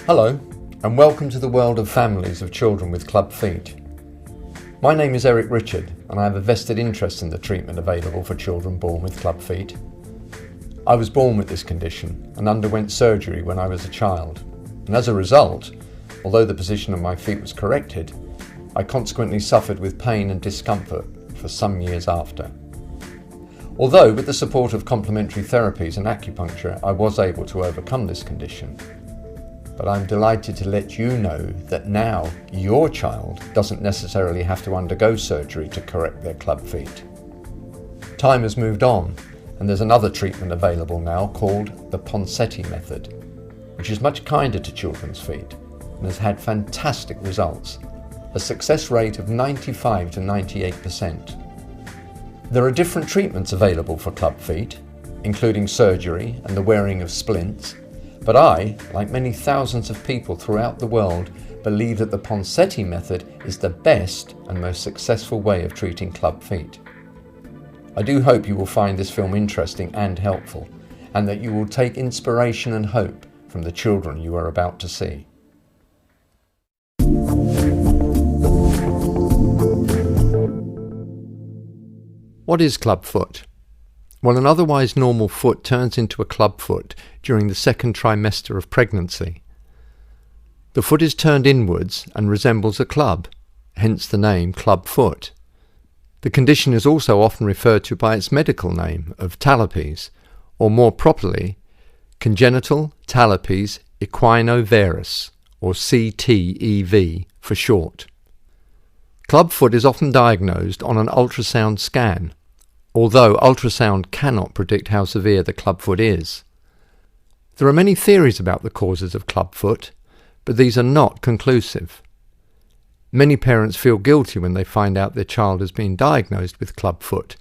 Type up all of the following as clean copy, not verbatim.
Hello, and welcome to the world of families of children with club feet. My name is Eric Richard, and I have a vested interest in the treatment available for children born with club feet. I was born with this condition and underwent surgery when I was a child, and as a result, although the position of my feet was corrected, I consequently suffered with pain and discomfort for some years after. Although with the support of complementary therapies and acupuncture I was able to overcome this condition, but I'm delighted to let you know that now your child doesn't necessarily have to undergo surgery to correct their club feet. Time has moved on, and there's another treatment available now called the Ponseti method, which is much kinder to children's feet and has had fantastic results, a success rate of 95 to 98%. There are different treatments available for club feet, including surgery and the wearing of splints, but I, like many thousands of people throughout the world, believe that the Ponseti method is the best and most successful way of treating club feet. I do hope you will find this film interesting and helpful, and that you will take inspiration and hope from the children you are about to see. What is clubfoot? Well, an otherwise normal foot turns into a clubfoot during the second trimester of pregnancy. The foot is turned inwards and resembles a club, hence the name clubfoot. The condition is also often referred to by its medical name of talipes, or more properly, congenital talipes equinovarus, or CTEV for short. Clubfoot is often diagnosed on an ultrasound scan, although ultrasound cannot predict how severe the clubfoot is. There are many theories about the causes of clubfoot, but these are not conclusive. Many parents feel guilty when they find out their child has been diagnosed with clubfoot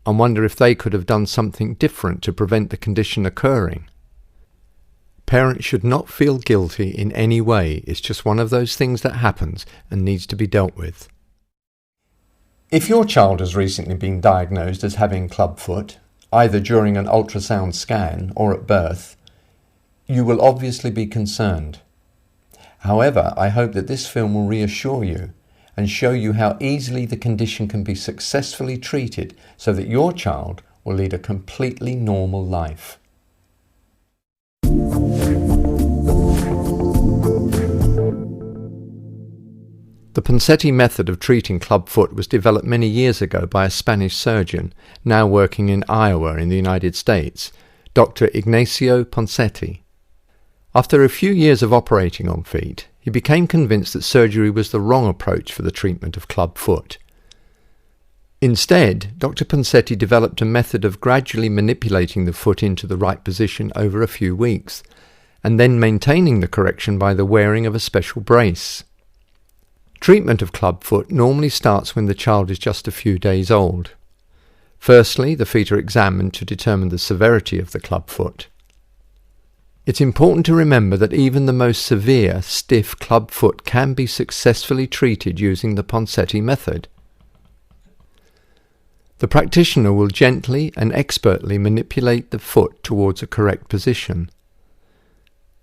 and wonder if they could have done something different to prevent the condition occurring. Parents should not feel guilty in any way. It's just one of those things that happens and needs to be dealt with. If your child has recently been diagnosed as having clubfoot, either during an ultrasound scan or at birth, you will obviously be concerned. However, I hope that this film will reassure you and show you how easily the condition can be successfully treated so that your child will lead a completely normal life. The Ponseti method of treating clubfoot was developed many years ago by a Spanish surgeon, now working in Iowa in the United States, Dr. Ignacio Ponseti. After a few years of operating on feet, he became convinced that surgery was the wrong approach for the treatment of clubfoot. Instead, Dr. Ponseti developed a method of gradually manipulating the foot into the right position over a few weeks, and then maintaining the correction by the wearing of a special brace. Treatment of clubfoot normally starts when the child is just a few days old. Firstly, the feet are examined to determine the severity of the clubfoot. It's important to remember that even the most severe, stiff clubfoot can be successfully treated using the Ponseti method. The practitioner will gently and expertly manipulate the foot towards a correct position.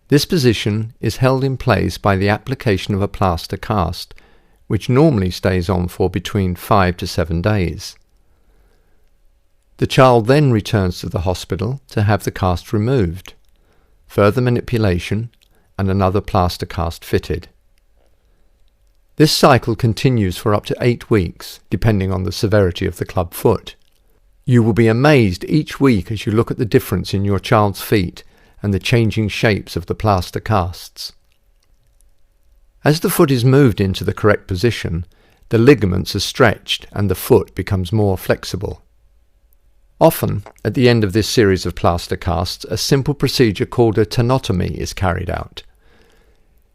This position is held in place by the application of a plaster cast, which normally stays on for between 5 to 7 days. The child then returns to the hospital to have the cast removed, further manipulation, and another plaster cast fitted. This cycle continues for up to 8 weeks, depending on the severity of the clubfoot. You will be amazed each week as you look at the difference in your child's feet and the changing shapes of the plaster casts. As the foot is moved into the correct position, the ligaments are stretched and the foot becomes more flexible. Often, at the end of this series of plaster casts, a simple procedure called a tenotomy is carried out.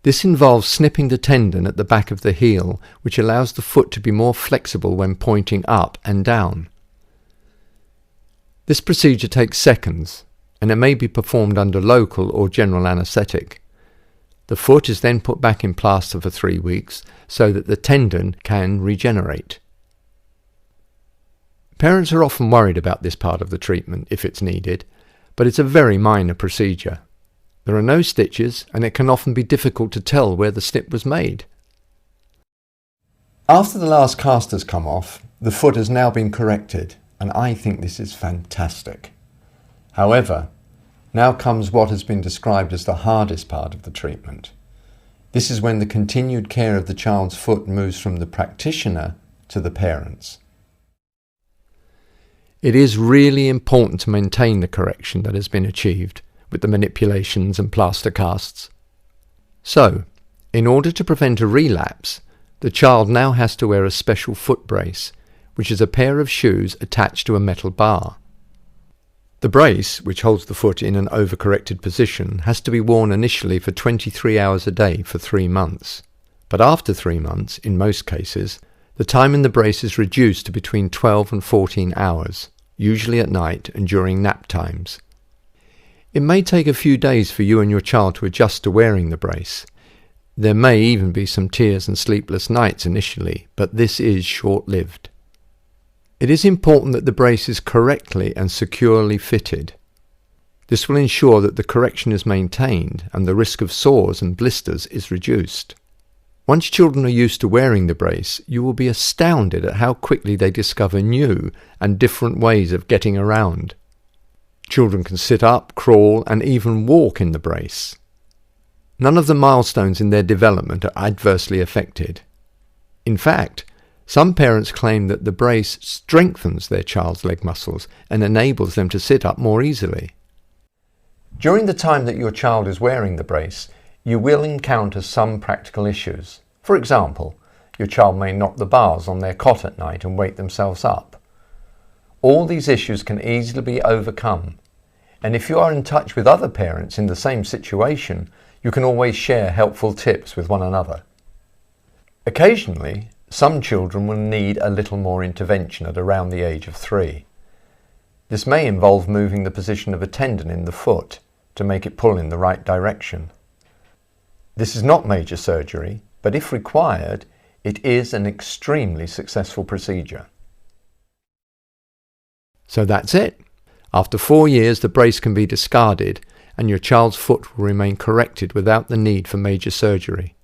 This involves snipping the tendon at the back of the heel, which allows the foot to be more flexible when pointing up and down. This procedure takes seconds, and it may be performed under local or general anaesthetic. The foot is then put back in plaster for 3 weeks so that the tendon can regenerate. Parents are often worried about this part of the treatment if it's needed, but it's a very minor procedure. There are no stitches, and it can often be difficult to tell where the snip was made. After the last cast has come off, the foot has now been corrected, and I think this is fantastic. However, now comes what has been described as the hardest part of the treatment. This is when the continued care of the child's foot moves from the practitioner to the parents. It is really important to maintain the correction that has been achieved with the manipulations and plaster casts. So, in order to prevent a relapse, the child now has to wear a special foot brace, which is a pair of shoes attached to a metal bar. The brace, which holds the foot in an overcorrected position, has to be worn initially for 23 hours a day for 3 months. But after 3 months, in most cases, the time in the brace is reduced to between 12 and 14 hours, usually at night and during nap times. It may take a few days for you and your child to adjust to wearing the brace. There may even be some tears and sleepless nights initially, but this is short-lived. It is important that the brace is correctly and securely fitted. This will ensure that the correction is maintained and the risk of sores and blisters is reduced. Once children are used to wearing the brace, you will be astounded at how quickly they discover new and different ways of getting around. Children can sit up, crawl, and even walk in the brace. None of the milestones in their development are adversely affected. In fact, some parents claim that the brace strengthens their child's leg muscles and enables them to sit up more easily. During the time that your child is wearing the brace, you will encounter some practical issues. For example, your child may knock the bars on their cot at night and wake themselves up. All these issues can easily be overcome, and if you are in touch with other parents in the same situation, you can always share helpful tips with one another. Occasionally, some children will need a little more intervention at around the age of 3. This may involve moving the position of a tendon in the foot to make it pull in the right direction. This is not major surgery, but if required, it is an extremely successful procedure. So that's it. After 4 years, the brace can be discarded and your child's foot will remain corrected without the need for major surgery.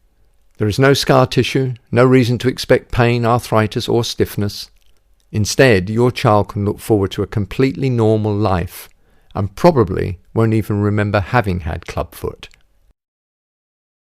There is no scar tissue, no reason to expect pain, arthritis or stiffness. Instead, your child can look forward to a completely normal life and probably won't even remember having had clubfoot.